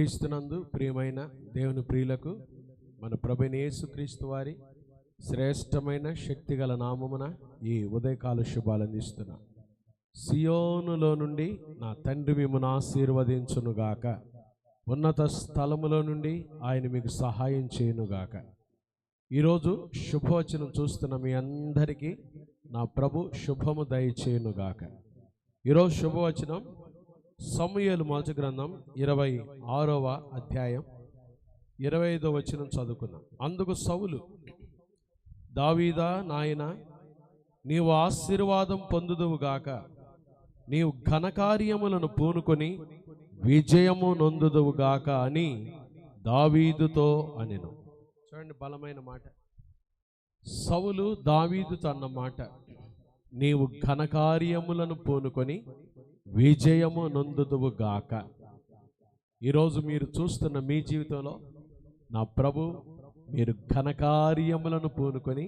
క్రీస్తునందు ప్రియమైన దేవుని ప్రియులకు మన ప్రభువైన యేసుక్రీస్తు వారి శ్రేష్టమైన శక్తిగల నామమున ఈ ఉదయకాల శుభాలు అందిస్తున్నా. సియోనులో నుండి నా తండ్రి మిమ్మల్ని ఆశీర్వదించునుగాక, ఉన్నత స్థలములో నుండి ఆయన మీకు సహాయం చేయునుగాక. ఈరోజు శుభవచనం చూస్తున్న మీ అందరికీ నా ప్రభు శుభము దయచేయునుగాక. ఈరోజు శుభవచనం సమూయేలు మొదటి గ్రంథం 26వ అధ్యాయం 25వ వచనం చదువుకుందాం. అందుకు సౌలు, దావీదా నాయనా, నీవు ఆశీర్వాదం పొందుదువుగాక, నీవు ఘనకార్యములను పూనుకొని విజయము నొందుదువుగాక అని దావీదుతో అనెను. చూడండి, బలమైన మాట. సౌలు దావీదుతో అన్న మాట, నీవు ఘనకార్యములను పూనుకొని విజయము నొందుదువుగాక. ఈరోజు మీరు చూస్తున్న మీ జీవితంలో నా ప్రభు మీరు ఘనకార్యములను పూనుకొని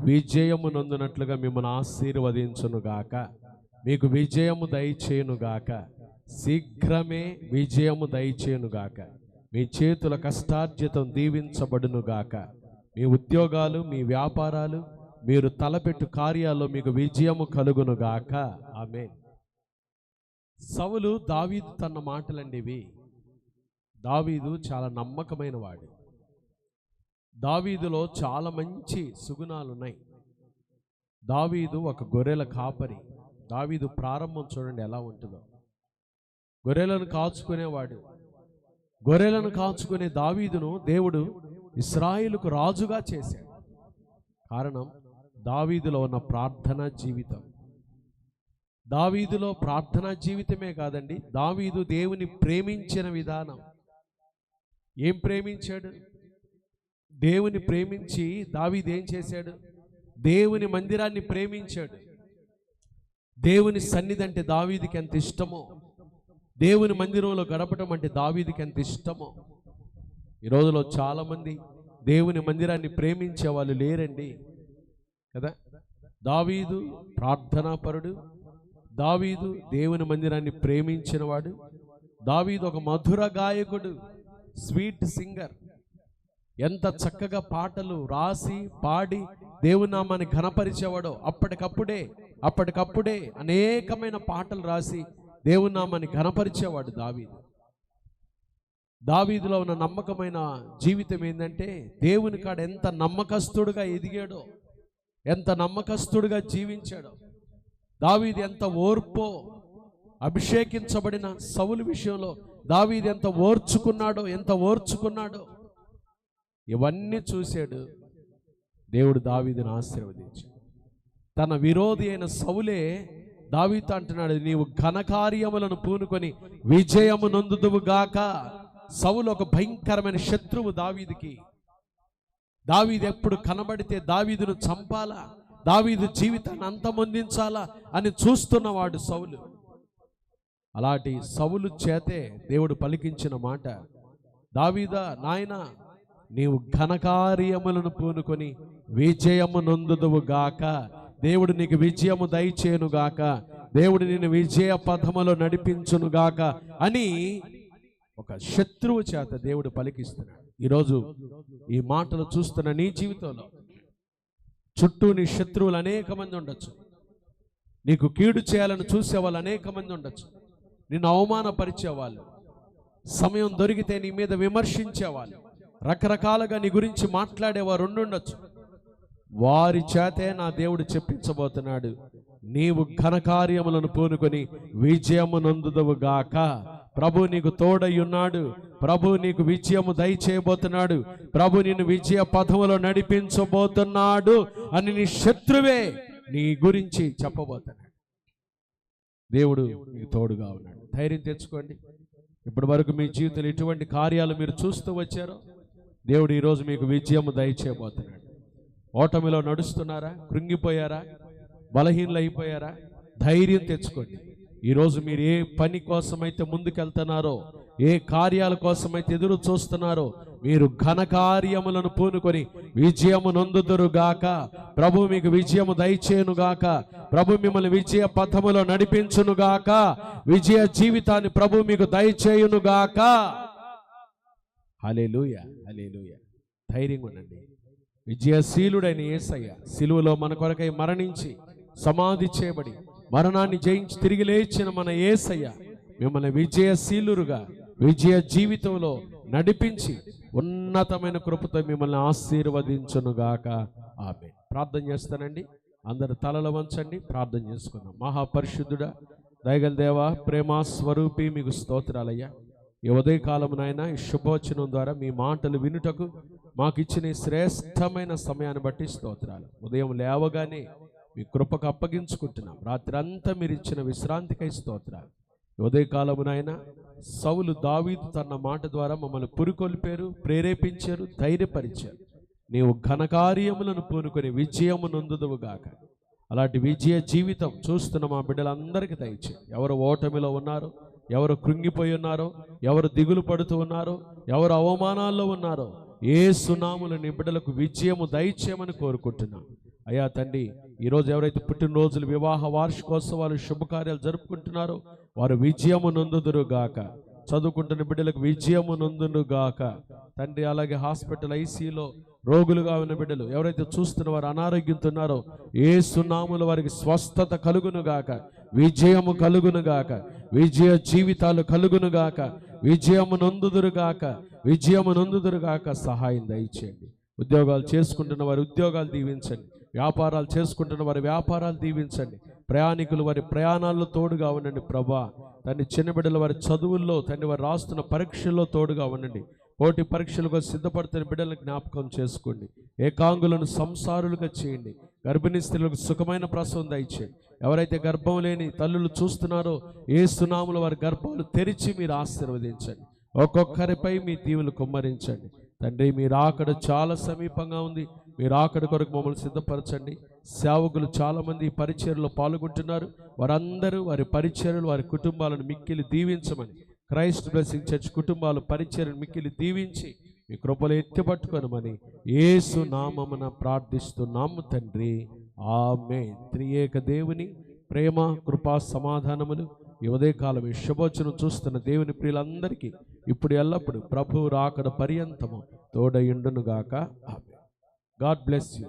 విజయము నొందినట్లుగా మిమ్మల్ని ఆశీర్వదించునుగాక, మీకు విజయము దయచేయునుగాక, శీఘ్రమే విజయము దయచేయునుగాక, మీ చేతుల కష్టార్జితం దీవించబడునుగాక, మీ ఉద్యోగాలు, మీ వ్యాపారాలు, మీరు తలపెట్టు కార్యాల్లో మీకు విజయము కలుగునుగాక. ఆమేన్. సౌలు దావీదు తన్న మాటలండి ఇవి. దావీదు చాలా నమ్మకమైన వాడు. దావీదులో చాలా మంచి సుగుణాలు ఉన్నాయి. దావీదు ఒక గొర్రెల కాపరి. దావీదు ప్రారంభం చూడండి ఎలా ఉంటుందో. గొర్రెలను కాచుకునేవాడు. గొర్రెలను కాచుకునే దావీదును దేవుడు ఇశ్రాయేలుకు రాజుగా చేశాడు. కారణం దావీదులో ఉన్న ప్రార్థనా జీవితం. దావీదులో ప్రార్థనా జీవితమే కాదండి, దావీదు దేవుని ప్రేమించిన విధానం. ఏం ప్రేమించాడు? దేవుని ప్రేమించి దావీదు ఏం చేశాడు? దేవుని మందిరాన్ని ప్రేమించాడు. దేవుని సన్నిధి అంటే దావీదుకి ఎంత ఇష్టమో, దేవుని మందిరంలో గడపటం అంటే దావీదుకి ఎంత ఇష్టమో. ఈ రోజులో చాలామంది దేవుని మందిరాన్ని ప్రేమించే వాళ్ళు లేరండి కదా. దావీదు ప్రార్థనాపరుడు. దావీదు దేవుని మందిరాన్ని ప్రేమించినవాడు. దావీదు ఒక మధుర గాయకుడు, స్వీట్ సింగర్. ఎంత చక్కగా పాటలు రాసి పాడి దేవుని నామాన్ని ఘనపరిచేవాడో. అప్పటికప్పుడే అనేకమైన పాటలు రాసి దేవుని నామాన్ని ఘనపరిచేవాడు దావీదు. దావీదులో ఉన్న నమ్మకమైన జీవితం ఏంటంటే, దేవుని కాడ ఎంత నమ్మకస్తుడుగా ఎదిగాడో, ఎంత నమ్మకస్తుడుగా జీవించాడో. దావీదు ఎంత ఓర్పో, అభిషేకించబడిన సౌలు విషయంలో దావీదు ఎంత ఓర్చుకున్నాడో. ఇవన్నీ చూశాడు. దేవుడు దావీదును ఆశీర్వదించాడు. తన విరోధి అయిన సౌలే దావీదుతో అంటున్నాడు, నీవు ఘనకార్యములను పూనుకొని విజయము నొందుదువుగాక. సౌలు ఒక భయంకరమైన శత్రువు దావీదుకి. దావీదు ఎప్పుడు కనబడితే దావీదును చంపాలా, దావీదు జీవితాన్ని అంతమొందించాలా అని చూస్తున్నవాడు సౌలు. అలాంటి సౌలు చేతే దేవుడు పలికించిన మాట, దావీదా నాయనా, నీవు ఘనకార్యములను పూనుకొని విజయము నొందుదువుగాక, దేవుడు నీకు విజయము దయచేయునుగాక, దేవుడు నిన్ను విజయ పథములో నడిపించునుగాక అని ఒక శత్రువు చేత దేవుడు పలికిస్తున్నాడు. ఈరోజు ఈ మాటలు చూస్తున్న నీ జీవితంలో చుట్టూ నీ శత్రువులు అనేక మంది ఉండొచ్చు. నీకు కీడు చేయాలని చూసేవాళ్ళు అనేక మంది ఉండొచ్చు. నిన్ను అవమానపరిచేవాళ్ళు, సమయం దొరికితే నీ మీద విమర్శించేవాళ్ళు, రకరకాలుగా నీ గురించి మాట్లాడేవారు ఉండొచ్చు. వారి చేతే నా దేవుడు చెప్పించబోతున్నాడు, నీవు ఘనకార్యములను పూనుకొని విజయము నొందుదువుగాక. ప్రభు నీకు తోడై ఉన్నాడు. ప్రభు నీకు విజయము దయచేయబోతున్నాడు. ప్రభు నిన్ను విజయ పథములో నడిపించబోతున్నాడు అని నీ శత్రువే నీ గురించి చెప్పబోతున్నాడు. దేవుడు నీకు తోడుగా ఉన్నాడు. ధైర్యం తెచ్చుకోండి. ఇప్పటి వరకు మీ జీవితంలో ఎటువంటి కార్యాలు మీరు చూస్తూ వచ్చారో దేవుడు ఈరోజు మీకు విజయము దయచేయబోతున్నాడు. ఓటమిలో నడుస్తున్నారా? కృంగిపోయారా? బలహీనలు అయిపోయారా? ధైర్యం తెచ్చుకోండి. ఈరోజు మీరు ఏ పని కోసమైతే ముందుకెళ్తున్నారో, ఏ కార్యాల కోసమైతే ఎదురు చూస్తున్నారో, మీరు ఘనకార్యములను పూనుకొని విజయము నొందుదురుగాక. ప్రభు మీకు విజయము దయచేయునుగాక. ప్రభు మిమ్మల్ని విజయ పథములో నడిపించునుగాక. విజయ జీవితాన్ని ప్రభు మీకు దయచేయునుగాక. హల్లెలూయా, హల్లెలూయా. ధైర్యంగా ఉండండి. విజయశీలుడైన యేసయ్య సిలువలో మన కొరకై మరణించి సమాధి చేయబడి మరణాన్ని జయించి తిరిగి లేచిన మన యేసయ్య మిమ్మల్ని విజయశీలురుగా విజయ జీవితంలో నడిపించి ఉన్నతమైన కృపతో మిమ్మల్ని ఆశీర్వదించునుగాక. ఆమేన్. ప్రార్థన చేస్తానండి. అందరు తలలు వంచండి, ప్రార్థన చేసుకుందాం. మహాపరిశుద్ధుడా, దయగల దేవా, ప్రేమ స్వరూపి, మీకు స్తోత్రాలయ్యా. ఈ ఉదయకాలం నాయన ఈ శుభవచనం ద్వారా మీ మాటలు వినుటకు మాకు ఇచ్చిన ఈ శ్రేష్టమైన సమయాన్ని బట్టి స్తోత్రాలు. ఉదయం లేవగానే మీ కృపకు అప్పగించుకుంటున్నాం. రాత్రి అంతా మీరు ఇచ్చిన విశ్రాంతికై స్తోత్రాలు. ఉదయకాలమునైనా సౌలు దావీదు తన మాట ద్వారా మమ్మల్ని పురికొల్పారు, ప్రేరేపించారు, ధైర్యపరిచారు. నీవు ఘనకార్యములను పూనుకొని విజయము నొందుదువుగాక. అలాంటి విజయ జీవితం చూస్తున్న మా బిడ్డలందరికీ దయచేయి. ఎవరు ఓటమిలో ఉన్నారో, ఎవరు కృంగిపోయి ఉన్నారో, ఎవరు దిగులు పడుతూ ఉన్నారో, ఎవరు అవమానాల్లో ఉన్నారో, యేసు నామములో నీ బిడ్డలకు విజయము దయచేయమని కోరుకుంటున్నాను. అయ్యా తండ్రి, ఈరోజు ఎవరైతే పుట్టినరోజులు, వివాహ వార్షికోత్సవాలు, శుభకార్యాలు జరుపుకుంటున్నారో వారు విజయము నొందుదురుగాక. చదువుకుంటున్న బిడ్డలకు విజయము నొందునుగాక తండ్రి. అలాగే హాస్పిటల్ ఐసీలో రోగులుగా ఉన్న బిడ్డలు ఎవరైతే చూస్తున్న వారు అనారోగ్యంతో ఉన్నారో యేసు నామములో వారికి స్వస్థత కలుగునుగాక, విజయము కలుగునుగాక, విజయ జీవితాలు కలుగునుగాక, విజయము నొందుదురుగాక, విజయము నొందుదురుగాక. సహాయం దయచేయండి. ఉద్యోగాలు చేసుకుంటున్న వారి ఉద్యోగాలు దీవించండి. వ్యాపారాలు చేసుకుంటున్న వారి వ్యాపారాలు దీవించండి. ప్రయాణికులు వారి ప్రయాణాల్లో తోడుగా ఉండండి ప్రభా. తండ్రి, చిన్న బిడ్డల వారి చదువుల్లో, తండ్రి వారు రాస్తున్న పరీక్షల్లో తోడుగా ఉండండి. పోటీ పరీక్షలకు సిద్ధపడుతున్న బిడ్డలను జ్ఞాపకం చేసుకోండి. ఏకాంగులను సంసారులుగా చేయండి. గర్భిణీ స్త్రీలకు సుఖమైన ప్రసవం దయచేయండి. ఎవరైతే గర్భం లేని తల్లులు చూస్తున్నారో యేసు నామములో వారి గర్భాలు తెరిచి మీరు ఆశీర్వదించండి. ఒక్కొక్కరిపై మీ దీవెనలు కుమ్మరించండి. తండ్రి, మీరు ఆకడ చాలా సమీపంగా ఉంది. మీరు ఆకడ కొరకు మమ్మల్ని సిద్ధపరచండి. సేవకులు చాలామంది ఈ పరిచర్యలో పాల్గొంటున్నారు. వారందరూ వారి పరిచర్యలు, వారి కుటుంబాలను మిక్కిలి దీవించమని, క్రైస్ట్ బ్లెస్సింగ్ చర్చ్ కుటుంబాలు పరిచర్యను మిక్కిలి దీవించి మీ కృపలో ఎత్తిపట్టుకొనమని యేసు నామమున ప్రార్థిస్తున్నాము తండ్రి. ఆమేన్. త్రియేక దేవుని ప్రేమ, కృపా, సమాధానములు ఈ ఉదయకాలం ఈ శుభవచనం చూస్తున్న దేవుని ప్రియులందరికీ ఇప్పుడు ఎల్లప్పుడు ప్రభువు రాకడ పర్యంతము తోడయుండునుగాక. ఆమేన్. God bless you.